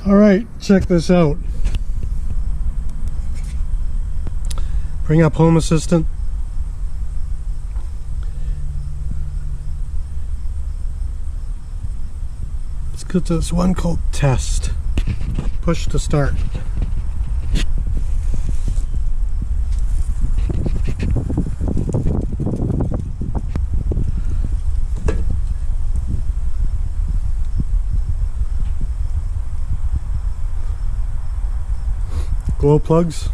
Alright, check this out. Bring up Home Assistant. Let's get this one called Test. Push to start. Glow plugs.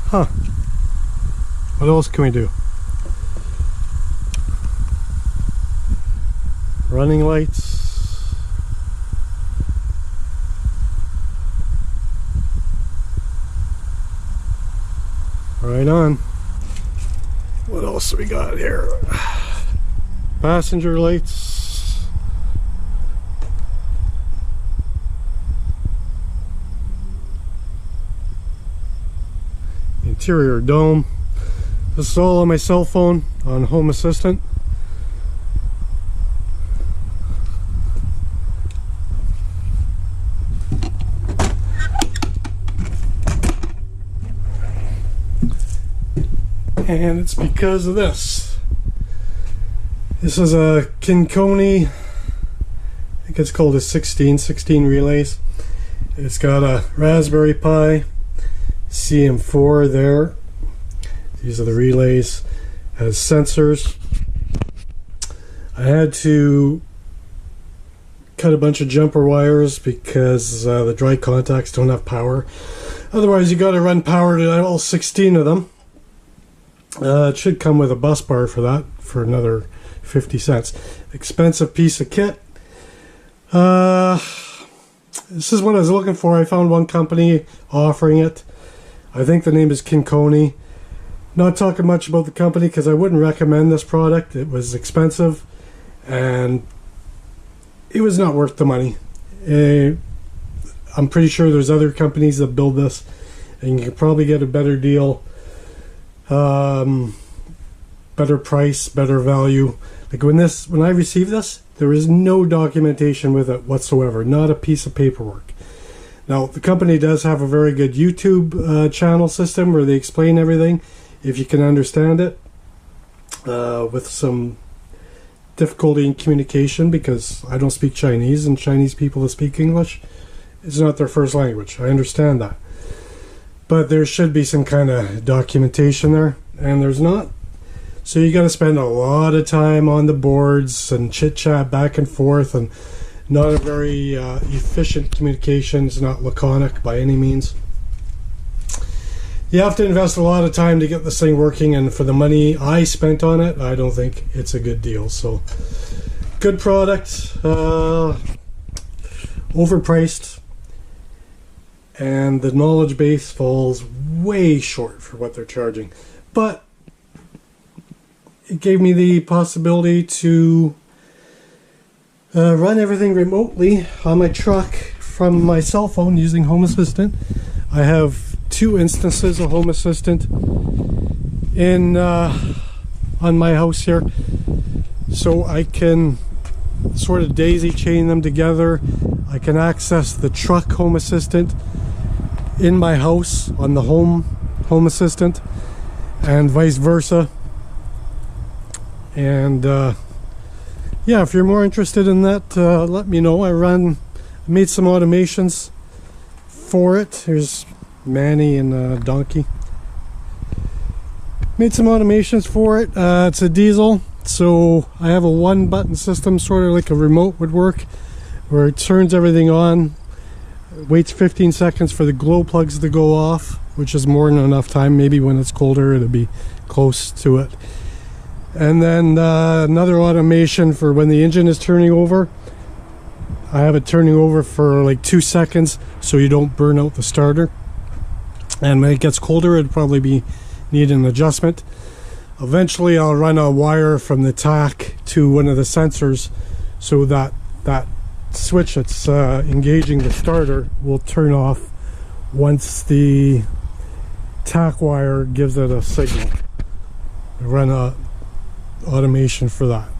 Huh. What else can we do? Running lights. Right on. What else we got here? Passenger lights. Interior dome. This is all on my cell phone on Home Assistant. And it's because of this. This is a Kincony, I think it's called a 16 relays. It's got a Raspberry Pi CM4 there. These are the relays. It has sensors. I had to cut a bunch of jumper wires because the dry contacts don't have power. Otherwise you got to run power to all 16 of them. It should come with a bus bar for that, for another 50 cents. Expensive piece of kit. This is what I was looking for. I found one company offering it. I think the name is Kincony. Not talking much about the company because I wouldn't recommend this product. It was expensive and it was not worth the money. I'm pretty sure there's other companies that build this and you can probably get a better deal. Better price, better value. Like when I received this, there is no documentation with it whatsoever, not a piece of paperwork. Now the company does have a very good YouTube channel system where they explain everything if you can understand it, with some difficulty in communication because I don't speak Chinese and Chinese people that speak English, it's not their first language. I understand that. But there should be some kind of documentation there, and there's not. So you got to spend a lot of time on the boards and chit-chat back and forth, and not a very efficient communication. It's not laconic by any means. You have to invest a lot of time to get this thing working, and for the money I spent on it, I don't think it's a good deal. So, good product, overpriced. And the knowledge base falls way short for what they're charging. But it gave me the possibility to run everything remotely on my truck from my cell phone using Home Assistant. I have 2 instances of Home Assistant in on my house here. So I can sort of daisy chain them together. I can access the truck Home Assistant in my house on the Home Assistant and vice versa. And yeah, if you're more interested in that, let me know. I made some automations for it. Here's Manny and Donkey. Made some automations for it. It's a diesel, so I have a 1-button system, sort of like a remote would work, where it turns everything on, waits 15 seconds for the glow plugs to go off, which is more than enough time. Maybe when it's colder it'll be close to it. And then another automation for when the engine is turning over. I have it turning over for like 2 seconds so you don't burn out the starter. And when it gets colder it'll probably be need an adjustment. Eventually I'll run a wire from the tach to one of the sensors so that that switch that's engaging the starter will turn off once the tach wire gives it a signal. I run a automation for that.